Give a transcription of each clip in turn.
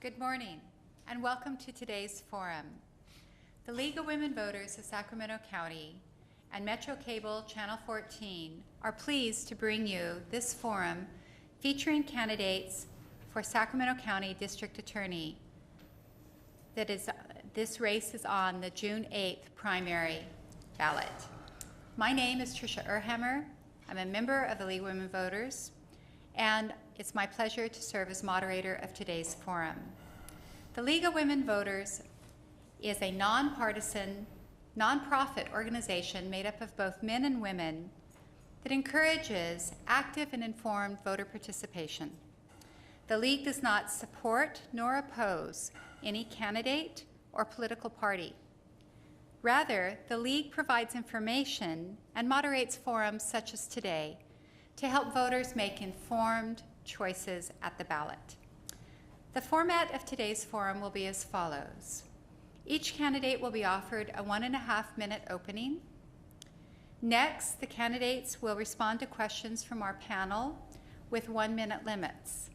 Good morning, and welcome to today's forum. The League of Women Voters of Sacramento County and Metro Cable Channel 14 are pleased to bring you this forum featuring candidates for Sacramento County District Attorney. This race is on the June 8th primary ballot. My name is Tricia Erhammer. I'm a member of the League of Women Voters, and it's my pleasure to serve as moderator of today's forum. The League of Women Voters is a nonpartisan, nonprofit organization made up of both men and women that encourages active and informed voter participation. The League does not support nor oppose any candidate or political party. Rather, the League provides information and moderates forums such as today to help voters make informed choices at the ballot. The format of today's forum will be as follows. Each candidate will be offered a 1.5-minute opening. Next, the candidates will respond to questions from our panel with 1-minute limits.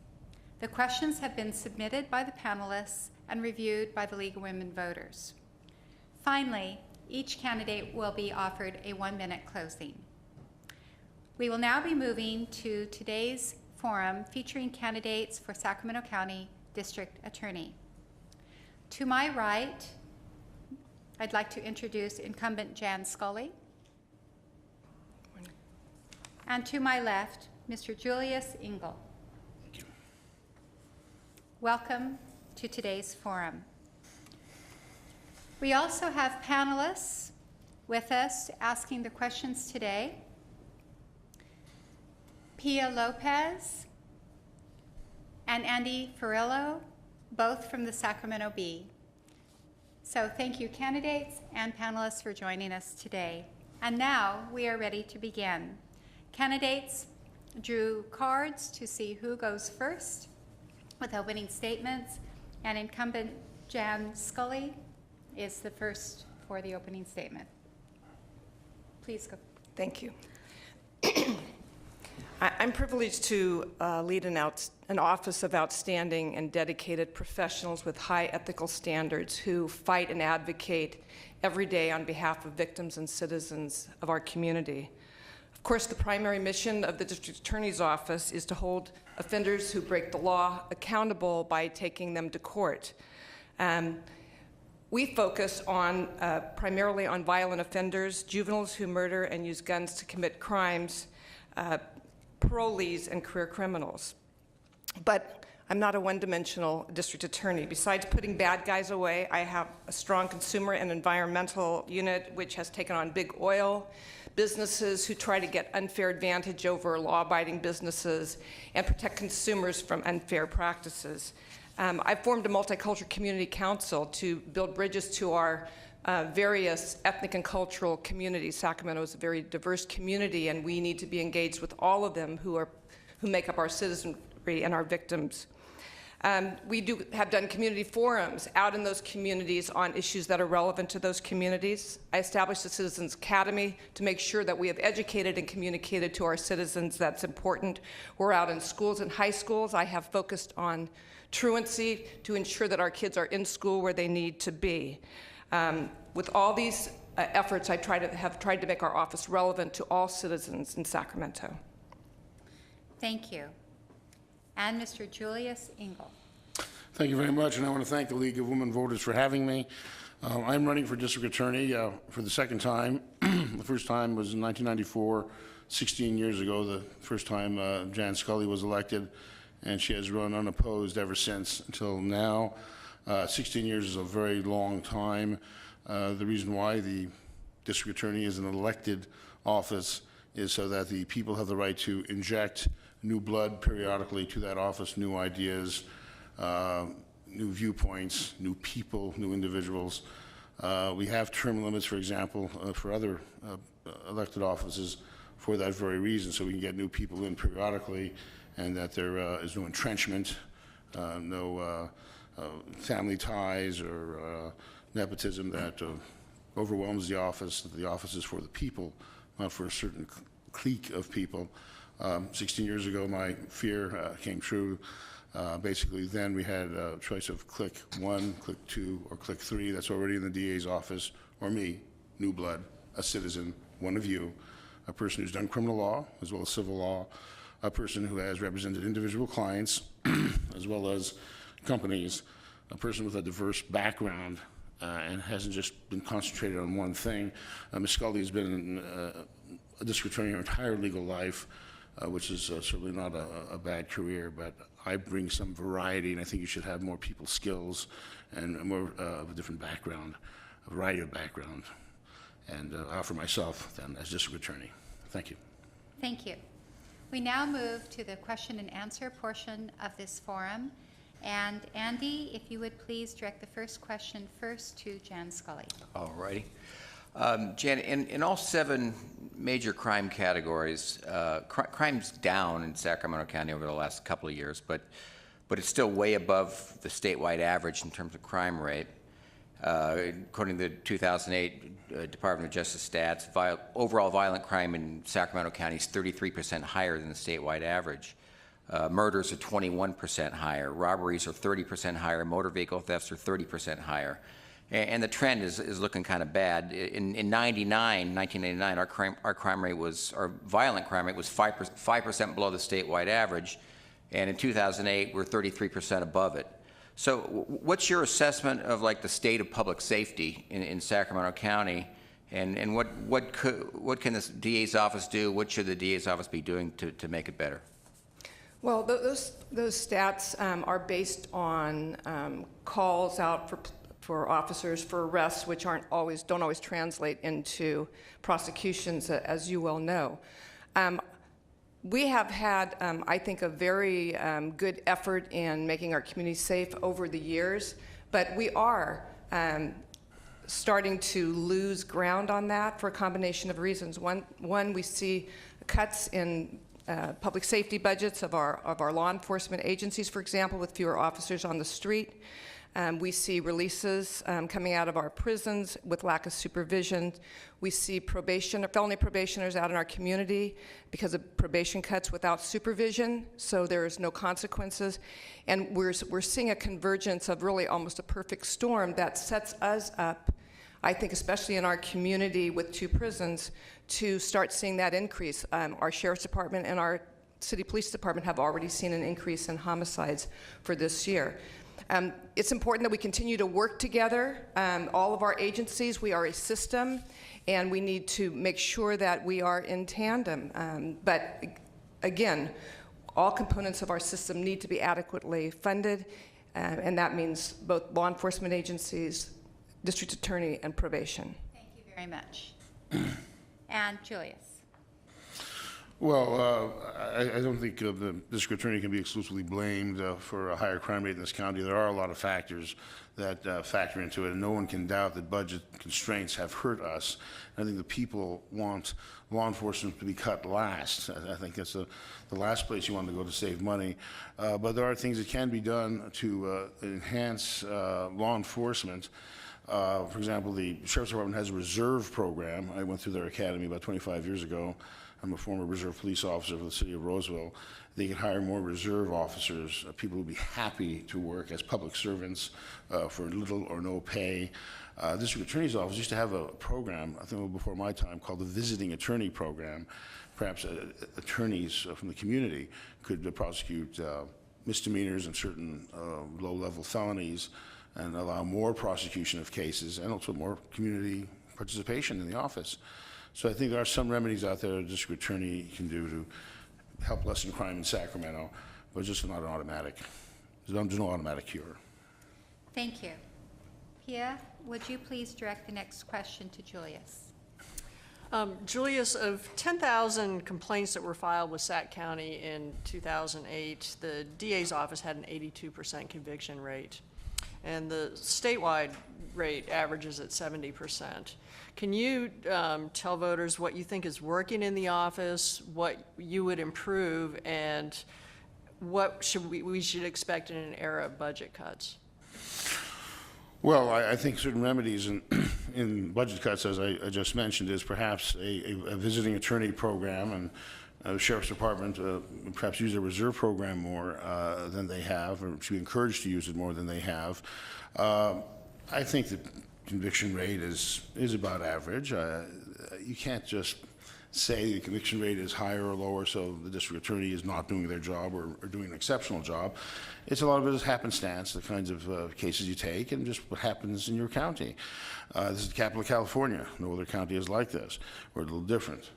The questions have been submitted by the panelists and reviewed by the League of Women Voters. Finally, each candidate will be offered a 1-minute closing. We will now be moving to today's forum featuring candidates for Sacramento County District Attorney. To my right, I'd like to introduce incumbent Jan Scully. And to my left, Mr. Julius Engel. Thank you. Welcome to today's forum. We also have panelists with us asking the questions today. Pia Lopez and Andy Ferrillo, both from the Sacramento Bee. So thank you, candidates and panelists, for joining us today. And now we are ready to begin. Candidates drew cards to see who goes first with opening statements, and incumbent Jan Scully is the first for the opening statement. Please go. Thank you. I'm privileged to lead an office of outstanding and dedicated professionals with high ethical standards who fight and advocate every day on behalf of victims and citizens of our community. Of course, the primary mission of the District Attorney's Office is to hold offenders who break the law accountable by taking them to court. We focus on primarily on violent offenders, juveniles who murder and use guns to commit crimes, parolees, and career criminals. But I'm not a one-dimensional district attorney. Besides putting bad guys away, I have a strong consumer and environmental unit which has taken on big oil businesses who try to get unfair advantage over law-abiding businesses and protect consumers from unfair practices. I've formed a multicultural community council to build bridges to our various ethnic and cultural communities. Sacramento is a very diverse community, and we need to be engaged with all of them who make up our citizenry and our victims. We have done community forums out in those communities on issues that are relevant to those communities. I established the Citizens Academy to make sure that we have educated and communicated to our citizens. That's important. We're out in schools and high schools. I have focused on truancy to ensure that our kids are in school where they need to be. With all these efforts, I have tried to make our office relevant to all citizens in Sacramento. Thank you. And Mr. Julius Engel. Thank you very much, and I want to thank the League of Women Voters for having me. I'm running for district attorney for the second time. The first time was in 1994, 16 years ago. The first time Jan Scully was elected, and she has run unopposed ever since until now. 16 years is a very long time. The reason why the district attorney is an elected office is so that the people have the right to inject new blood periodically to that office, new ideas, new viewpoints, new people, new individuals. We have term limits, for example, for other elected offices for that very reason, so we can get new people in periodically, and that there is no entrenchment, no family ties or nepotism that overwhelms the office. That the office is for the people, not for a certain clique of people. 16 years ago, my fear came true. Basically, then we had a choice of click 1, click 2, or click 3. That's already in the DA's office, or me, new blood, a citizen, one of you, a person who's done criminal law as well as civil law, a person who has represented individual clients as well as companies, a person with a diverse background and hasn't just been concentrated on one thing. Ms. Scully has been a district attorney her entire legal life, which is certainly not a bad career, but I bring some variety, and I think you should have more people's skills and more of a different background, a variety of background. And I offer myself then as district attorney. Thank you. Thank you. We now move to the question and answer portion of this forum. And Andy, if you would please direct the first question first to Jan Scully. All righty. Jan, in all 7 major crime categories, crime's down in Sacramento County over the last couple of years, but it's still way above the statewide average in terms of crime rate. According to the 2008 Department of Justice stats, overall violent crime in Sacramento County is 33% higher than the statewide average. Murders are 21% higher. Robberies are 30% higher. Motor vehicle thefts are 30% higher. And the trend is looking kind of bad. In 1999, our violent crime rate was 5% below the statewide average, and in 2008, we're 33% above it. So, what's your assessment of like the state of public safety in Sacramento County, and what can the DA's office do? What should the DA's office be doing to make it better? Well, those stats are based on calls out for officers for arrests, which don't always translate into prosecutions, as you well know. We have had, I think, a very good effort in making our community safe over the years, but we are starting to lose ground on that for a combination of reasons. One, we see cuts in public safety budgets of our law enforcement agencies, for example, with fewer officers on the street. We see releases coming out of our prisons with lack of supervision. We see felony probationers out in our community because of probation cuts without supervision, so there is no consequences. And we're seeing a convergence of really almost a perfect storm that sets us up, I think, especially in our community with 2 prisons, to start seeing that increase. Our Sheriff's Department and our City Police Department have already seen an increase in homicides for this year. It's important that we continue to work together. All of our agencies, we are a system, and we need to make sure that we are in tandem. But again, all components of our system need to be adequately funded, and that means both law enforcement agencies, district attorney, and probation. Thank you very much. And Julius. Well, I don't think the district attorney can be exclusively blamed for a higher crime rate in this county. There are a lot of factors that factor into it, and no one can doubt that budget constraints have hurt us. I think the people want law enforcement to be cut last. I think that's the last place you want to go to save money. But there are things that can be done to enhance law enforcement. For example, the Sheriff's Department has a reserve program. I went through their academy about 25 years ago. I'm a former reserve police officer for the city of Roseville. They can hire more reserve officers, people who would be happy to work as public servants for little or no pay. District Attorney's Office used to have a program, I think before my time, called the Visiting Attorney Program. Perhaps attorneys from the community could prosecute misdemeanors and certain low-level felonies and allow more prosecution of cases and also more community participation in the office. So I think there are some remedies out there a district attorney can do to help lessen crime in Sacramento, but just not an automatic. There's no automatic cure. Thank you. Pia, would you please direct the next question to Julius? Julius, of 10,000 complaints that were filed with Sac County in 2008, the DA's office had an 82% conviction rate, and the statewide rate averages at 70%. Can you tell voters what you think is working in the office, what you would improve, and what we should expect in an era of budget cuts? Well, I think certain remedies in budget cuts, as I just mentioned, is perhaps a visiting attorney program and the Sheriff's Department perhaps use their reserve program more than they have, or should be encouraged to use it more than they have. I think the conviction rate is about average. You can't just say the conviction rate is higher or lower, so the district attorney is not doing their job or doing an exceptional job. It's a lot of it is happenstance, the kinds of cases you take, and just what happens in your county. This is the capital of California. No other county is like this. We're a little different.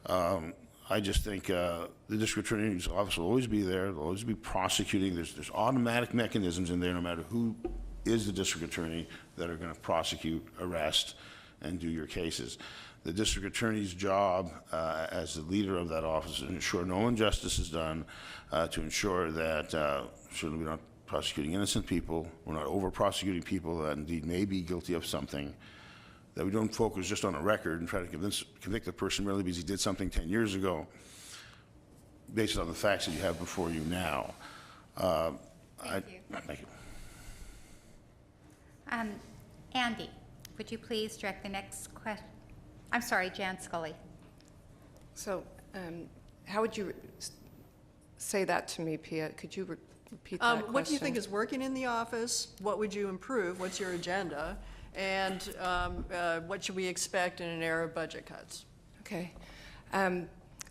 I just think the district attorney's office will always be there. They'll always be prosecuting. There's automatic mechanisms in there, no matter who is the district attorney, that are going to prosecute, arrest, and do your cases. The district attorney's job as the leader of that office is to ensure no injustice is done, to ensure that certainly we're not prosecuting innocent people, we're not over-prosecuting people that indeed may be guilty of something, that we don't focus just on a record and try to convict the person merely because he did something 10 years ago, based on the facts that you have before you now. Thank you. Thank you. Andy, would you please direct the next question? I'm sorry, Jan Scully. So how would you say that to me, Pia? Could you repeat that question? What do you think is working in the office? What would you improve? What's your agenda? And what should we expect in an era of budget cuts? Okay.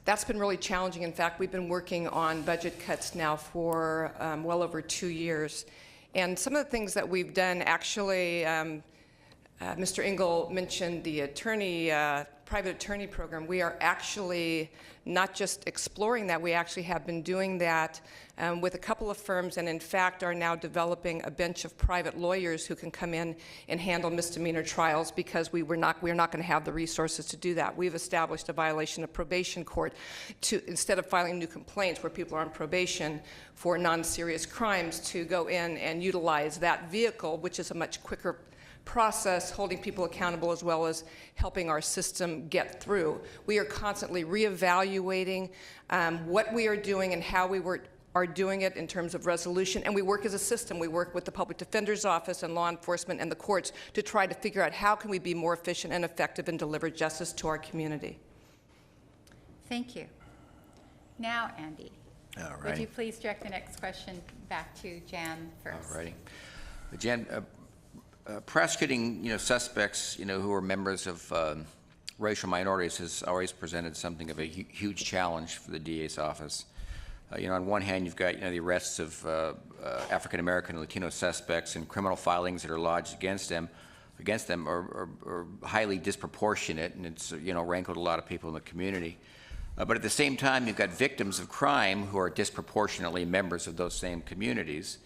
That's been really challenging. In fact, we've been working on budget cuts now for well over 2 years. And some of the things that we've done, actually, Mr. Engel mentioned the private attorney program. We are actually not just exploring that, we actually have been doing that with a couple of firms, and in fact are now developing a bench of private lawyers who can come in and handle misdemeanor trials, because we're not going to have the resources to do that. We've established a violation of probation court to, instead of filing new complaints where people are on probation for non-serious crimes, to go in and utilize that vehicle, which is a much quicker process, holding people accountable as well as helping our system get through. We are constantly reevaluating what we are doing and how we are doing it in terms of resolution, and we work as a system. We work with the Public Defender's Office and law enforcement and the courts to try to figure out how can we be more efficient and effective and deliver justice to our community. Thank you. Now, Andy, All would righty. you please direct the next question back to Jan first? All righty. Jan, prosecuting, suspects, who are members of racial minorities has always presented something of a huge challenge for the DA's office. On one hand, you've got, the arrests of African American and Latino suspects, and criminal filings that are lodged against them are highly disproportionate, and it's, rankled a lot of people in the community. But at the same time, you've got victims of crime who are disproportionately members of those same communities.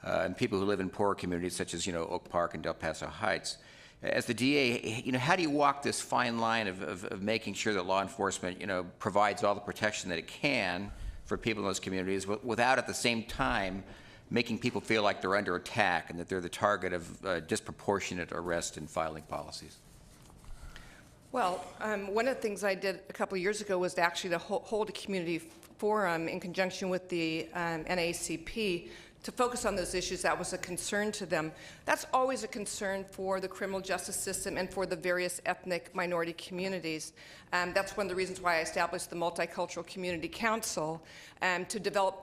And people who live in poorer communities such as, Oak Park and Del Paso Heights. As the DA, how do you walk this fine line of making sure that law enforcement, provides all the protection that it can for people in those communities without at the same time making people feel like they're under attack and that they're the target of disproportionate arrest and filing policies? Well, one of the things I did a couple of years ago was to actually hold a community forum in conjunction with the NAACP to focus on those issues that was a concern to them. That's always a concern for the criminal justice system and for the various ethnic minority communities. That's one of the reasons why I established the Multicultural Community Council to develop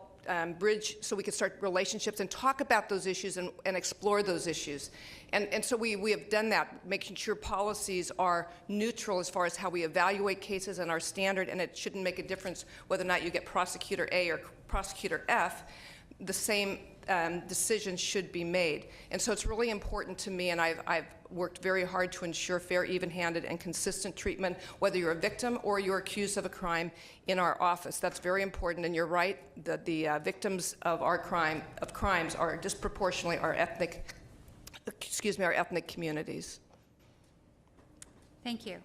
bridge so we could start relationships and talk about those issues and explore those issues. And so we have done that, making sure policies are neutral as far as how we evaluate cases and our standard, and it shouldn't make a difference whether or not you get prosecutor A or prosecutor F. The same decisions should be made. And so it's really important to me, and I've worked very hard to ensure fair, even-handed, and consistent treatment, whether you're a victim or you're accused of a crime in our office. That's very important, and you're right that the victims of our crimes are disproportionately our ethnic communities. Thank you.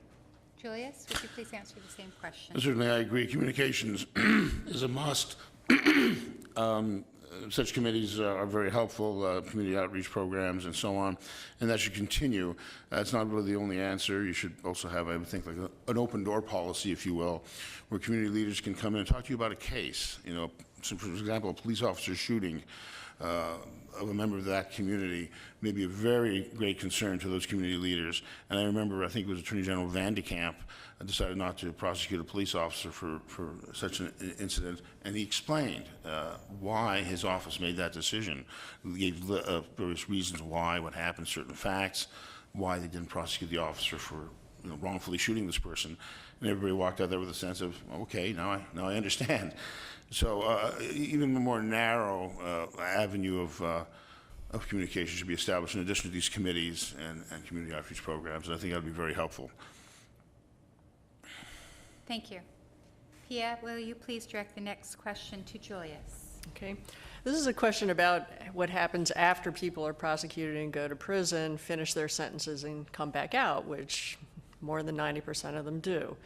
Julius, would you please answer the same question? Certainly, I agree. Communications is a must. Such committees are very helpful, community outreach programs and so on, and that should continue. It's not really the only answer. You should also have, I would think, like an open door policy, if you will, where community leaders can come in and talk to you about a case. So for example, a police officer shooting. of a member of that community may be a very great concern to those community leaders. And I remember, I think it was Attorney General Van de Kamp decided not to prosecute a police officer for such an incident, and he explained why his office made that decision. He gave various reasons why, what happened, certain facts, why they didn't prosecute the officer for wrongfully shooting this person. And everybody walked out there with a sense of, okay, now I understand. So even a more narrow avenue of communication should be established in addition to these committees and community outreach programs, and I think that would be very helpful. Thank you. Pia, will you please direct the next question to Julius? Okay. This is a question about what happens after people are prosecuted and go to prison, finish their sentences, and come back out, which more than 90% of them do.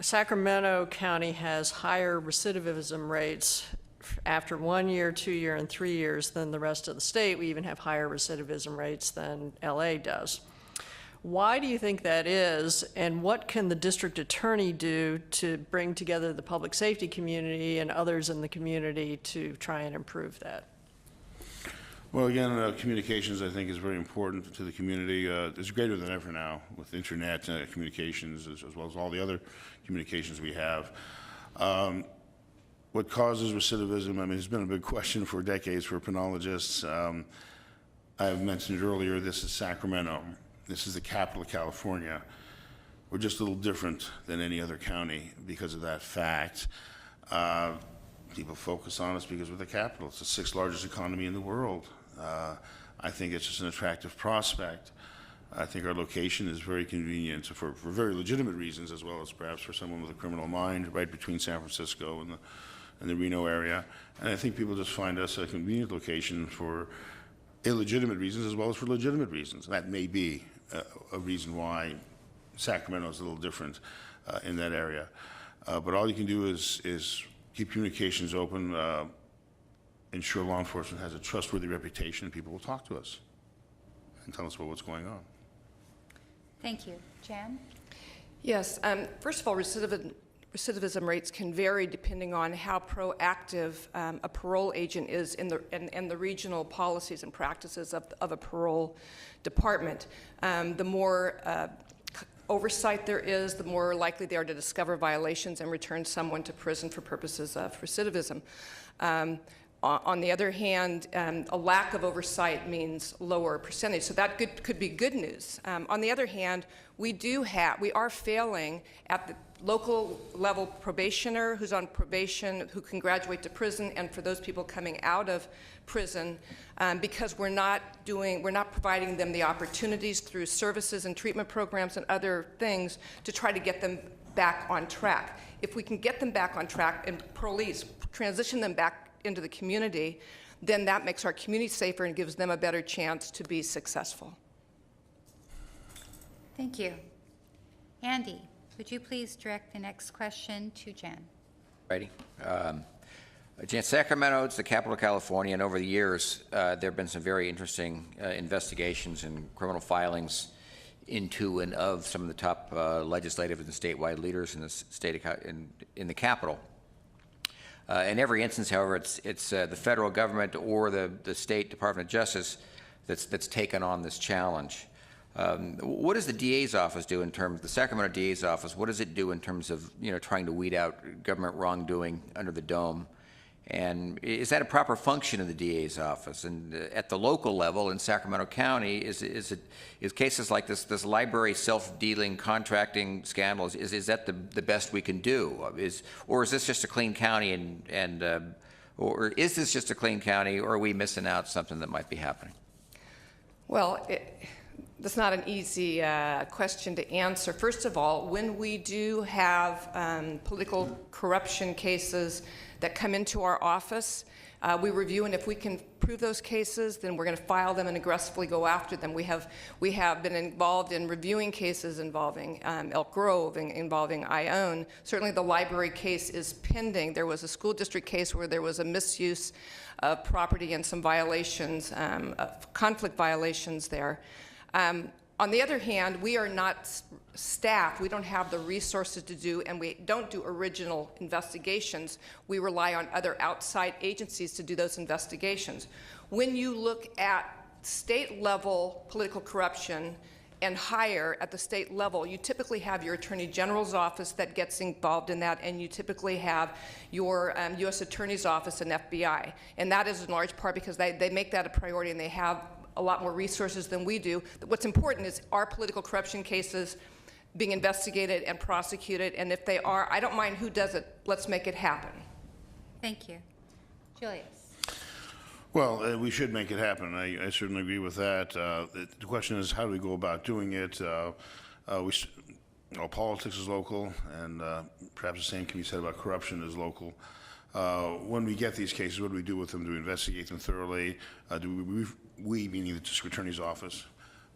Sacramento County has higher recidivism rates after 1 year, 2 year, and 3 years than the rest of the state. We even have higher recidivism rates than LA does. Why do you think that is, and what can the district attorney do to bring together the public safety community and others in the community to try and improve that? Well, again, communications, I think, is very important to the community. It's greater than ever now with internet communications as well as all the other communications we have. What causes recidivism? I mean, it's been a big question for decades for penologists. I've mentioned earlier, this is Sacramento. This is the capital of California. We're just a little different than any other county because of that fact. People focus on us because we're the capital. It's the sixth largest economy in the world. I think it's just an attractive prospect. I think our location is very convenient for very legitimate reasons, as well as perhaps for someone with a criminal mind, right between San Francisco and the Reno area. And I think people just find us a convenient location for illegitimate reasons as well as for legitimate reasons. And that may be a reason why Sacramento is a little different in that area. But all you can do is keep communications open, ensure law enforcement has a trustworthy reputation, and people will talk to us and tell us about what's going on. Thank you. Jan? Yes. First of all, recidivism rates can vary depending on how proactive a parole agent is in the regional policies and practices of a parole department. The more oversight there is, the more likely they are to discover violations and return someone to prison for purposes of recidivism. On the other hand, a lack of oversight means lower percentage, so that could be good news. On the other hand, we are failing at the local level probationer who's on probation, who can graduate to prison, and for those people coming out of prison, because we're not providing them the opportunities through services and treatment programs and other things to try to get them back on track. If we can get them back on track and parolees transition them back into the community, then that makes our community safer and gives them a better chance to be successful. Thank you. Andy, would you please direct the next question to Jan? Righty. Jan, Sacramento, it's the capital of California, and over the years, there have been some very interesting investigations and criminal filings into and of some of the top legislative and statewide leaders in the state in the capital. In every instance, however, it's the federal government or the state Department of Justice that's taken on this challenge. What does the DA's office do in terms, the Sacramento DA's office, what does it do in terms of, trying to weed out government wrongdoing under the dome? And is that a proper function of the DA's office? And at the local level in Sacramento County, is cases like this library self-dealing contracting scandal, is that the best we can do? Or is this just a clean county or is this just a clean county, or are we missing out something that might be happening? Well, that's not an easy question to answer. First of all, when we do have political corruption cases that come into our office, we review, and if we can prove those cases, then we're going to file them and aggressively go after them. We have been involved in reviewing cases involving Elk Grove and involving Ione. Certainly the library case is pending. There was a school district case where there was a misuse of property and some violations, conflict violations there. On the other hand, we are not staff. We don't have the resources to do, and we don't do original investigations. We rely on other outside agencies to do those investigations. When you look at state-level political corruption and higher at the state level, you typically have your Attorney General's office that gets involved in that, and you typically have your U.S. Attorney's Office and FBI. And that is in large part because they make that a priority, and they have a lot more resources than we do. What's important is our political corruption cases being investigated and prosecuted, and if they are, I don't mind who does it. Let's make it happen. Thank you. Julius. Well, we should make it happen. I certainly agree with that. The question is, how do we go about doing it? Politics is local, and perhaps the same can be said about corruption is local. When we get these cases, what do we do with them? Do we investigate them thoroughly? Do we, meaning the district attorney's office,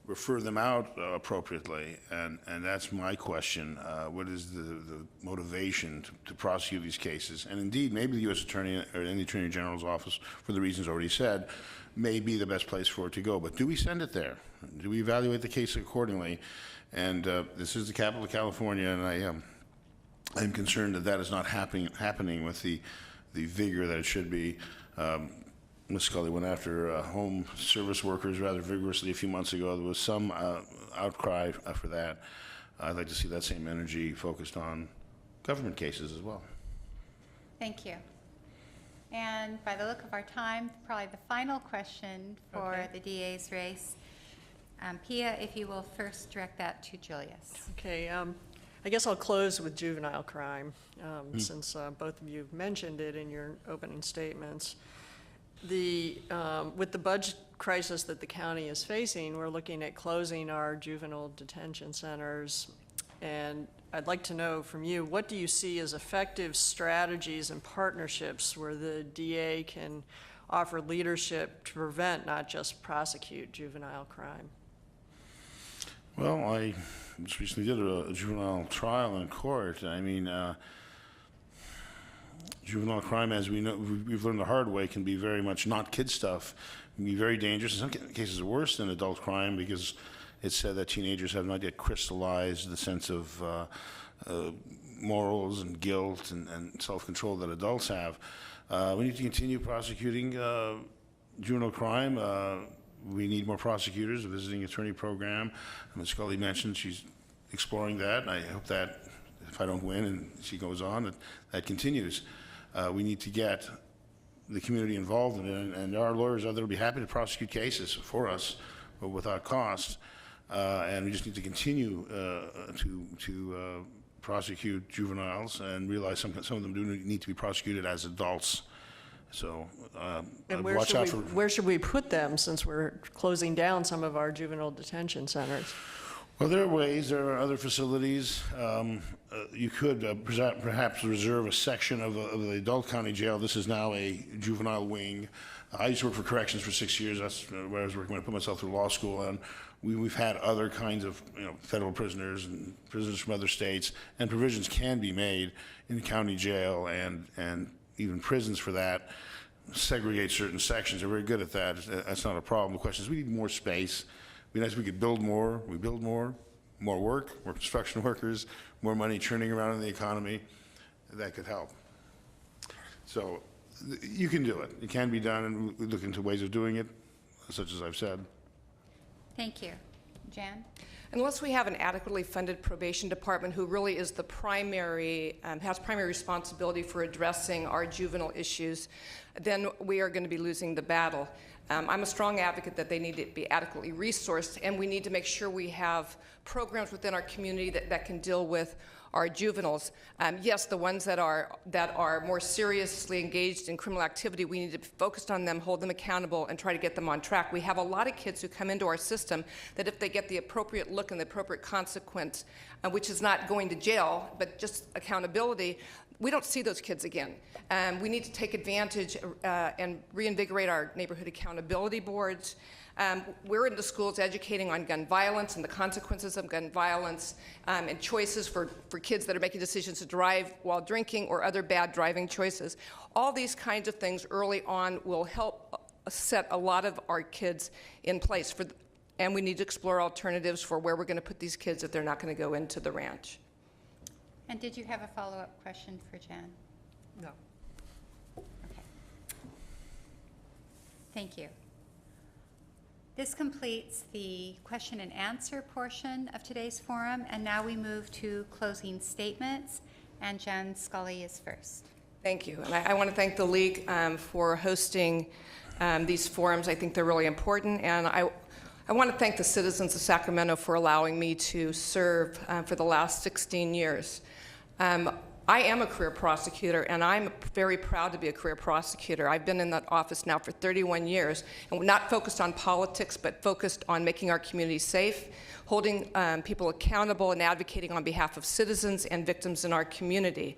refer them out appropriately? And that's my question. What is the motivation to prosecute these cases? And indeed, maybe the U.S. Attorney or any Attorney General's office, for the reasons already said, may be the best place for it to go. But do we send it there? Do we evaluate the case accordingly? And this is the capital of California, and I'm concerned that that is not happening with the vigor that it should be. Ms. Scully went after home service workers rather vigorously a few months ago. There was some outcry for that. I'd like to see that same energy focused on government cases as well. Thank you. And by the look of our time, probably the final question for the DA's race. Pia, if you will first direct that to Julius. Okay, I guess I'll close with juvenile crime, since both of you mentioned it in your opening statements. With the budget crisis that the county is facing, we're looking at closing our juvenile detention centers. And I'd like to know from you, what do you see as effective strategies and partnerships where the DA can offer leadership to prevent, not just prosecute, juvenile crime? Well, I just recently did a juvenile trial in court. I mean, juvenile crime, as we know, we've learned the hard way, can be very much not kid stuff. It can be very dangerous. In some cases, worse than adult crime, because it's said that teenagers have not yet crystallized the sense of morals and guilt and self-control that adults have. We need to continue prosecuting juvenile crime. We need more prosecutors, a visiting attorney program. Ms. Scully mentioned she's exploring that. I hope that if I don't win and she goes on, that continues. We need to get the community involved in it, and our lawyers out there will be happy to prosecute cases for us, but without cost. And we just need to continue to prosecute juveniles and realize some of them do need to be prosecuted as adults. So And watch out for. where should we put them, since we're closing down some of our juvenile detention centers? Well, there are ways. There are other facilities. You could perhaps reserve a section of the adult county jail. This is now a juvenile wing. I used to work for corrections for 6 years. That's where I was working when I put myself through law school. And we've had other kinds of federal prisoners and prisoners from other states. And provisions can be made in county jail and even prisons for that. Segregate certain sections. They're very good at that. That's not a problem. The question is, we need more space. It'd be nice if we could build more. We build more work, more construction workers, more money churning around in the economy. That could help. So you can do it. It can be done, and we look into ways of doing it, such as I've said. Thank you. Jan? Unless we have an adequately funded probation department who really is the primary, has primary responsibility for addressing our juvenile issues, then we are going to be losing the battle. I'm a strong advocate that they need to be adequately resourced, and we need to make sure we have programs within our community that can deal with our juveniles. Yes, the ones that are more seriously engaged in criminal activity, we need to be focused on them, hold them accountable, and try to get them on track. We have a lot of kids who come into our system that if they get the appropriate look and the appropriate consequence, which is not going to jail, but just accountability, we don't see those kids again. We need to take advantage and reinvigorate our neighborhood accountability boards. We're in the schools educating on gun violence and the consequences of gun violence and choices for kids that are making decisions to drive while drinking or other bad driving choices. All these kinds of things early on will help set a lot of our kids in place. And we need to explore alternatives for where we're going to put these kids if they're not going to go into the ranch. And did you have a follow-up question for Jan? No. Okay. Thank you. This completes the question and answer portion of today's forum, and now we move to closing statements, and Jen Scully is first. Thank you. And I want to thank the League for hosting these forums. I think they're really important. And I want to thank the citizens of Sacramento for allowing me to serve for the last 16 years. I am a career prosecutor, and I'm very proud to be a career prosecutor. I've been in that office now for 31 years, and we're not focused on politics, but focused on making our community safe, holding people accountable, and advocating on behalf of citizens and victims in our community.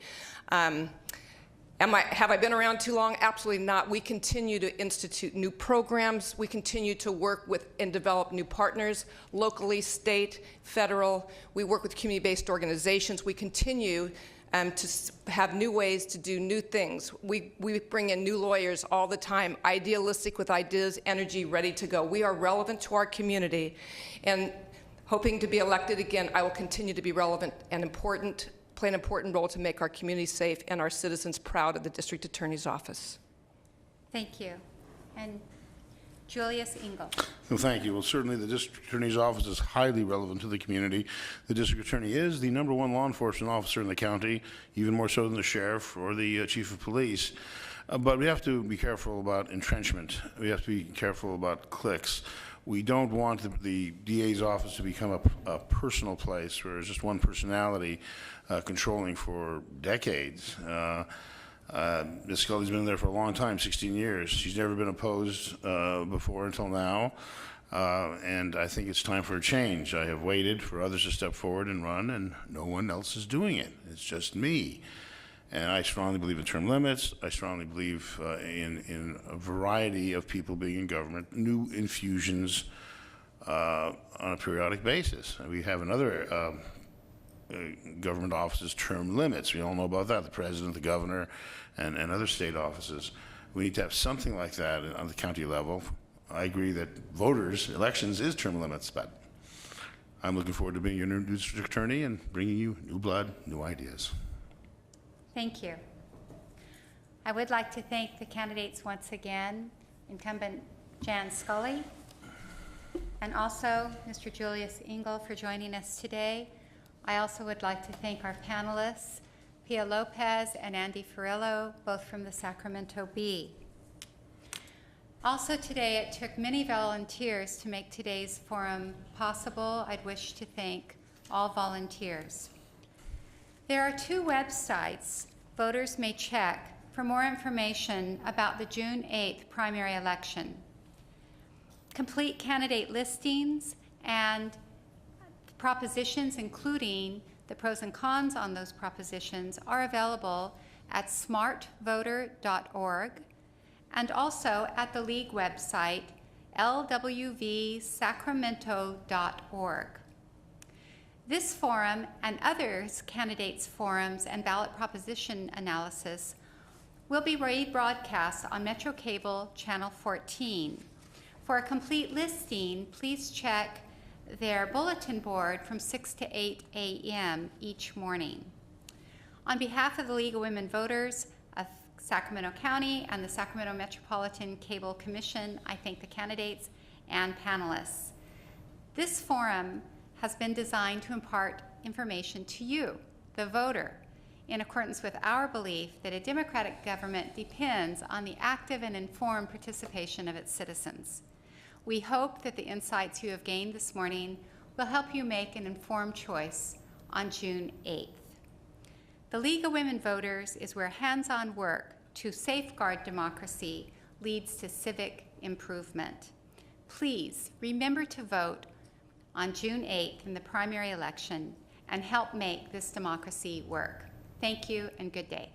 Have I been around too long? Absolutely not. We continue to institute new programs. We continue to work with and develop new partners, locally, state, federal. We work with community-based organizations. We continue to have new ways to do new things. We bring in new lawyers all the time, idealistic with ideas, energy, ready to go. We are relevant to our community, and hoping to be elected again, I will continue to be relevant and important, play an important role to make our community safe and our citizens proud of the District Attorney's Office. Thank you. And Julius Engel. Well, thank you. Well, certainly the District Attorney's Office is highly relevant to the community. The District Attorney is the #1 law enforcement officer in the county, even more so than the sheriff or the chief of police. But we have to be careful about entrenchment. We have to be careful about cliques. We don't want the DA's office to become a personal place where there's just one personality controlling for decades. Ms. Scully's been there for a long time, 16 years. She's never been opposed before until now, and I think it's time for a change. I have waited for others to step forward and run, and no one else is doing it. It's just me. And I strongly believe in term limits. I strongly believe in a variety of people being in government, new infusions on a periodic basis. We have another government offices term limits. We all know about that, the president, the governor, and other state offices. We need to have something like that on the county level. I agree that voters, elections is term limits, but I'm looking forward to being your new district attorney and bringing you new blood, new ideas. Thank you. I would like to thank the candidates once again, incumbent Jan Scully, and also Mr. Julius Engel for joining us today. I also would like to thank our panelists, Pia Lopez and Andy Ferrillo, both from the Sacramento Bee. Also today, it took many volunteers to make today's forum possible. I'd wish to thank all volunteers. There are 2 websites voters may check for more information about the June 8th primary election. Complete candidate listings and propositions, including the pros and cons on those propositions, are available at smartvoter.org and also at the League website, LWVSacramento.org. This forum and others candidates' forums and ballot proposition analysis will be rebroadcast on Metro Cable Channel 14. For a complete listing, please check their bulletin board from 6 to 8 a.m. each morning. On behalf of the League of Women Voters of Sacramento County and the Sacramento Metropolitan Cable Commission, I thank the candidates and panelists. This forum has been designed to impart information to you, the voter, in accordance with our belief that a democratic government depends on the active and informed participation of its citizens. We hope that the insights you have gained this morning will help you make an informed choice on June 8th. The League of Women Voters is where hands-on work to safeguard democracy leads to civic improvement. Please remember to vote on June 8th in the primary election and help make this democracy work. Thank you and good day.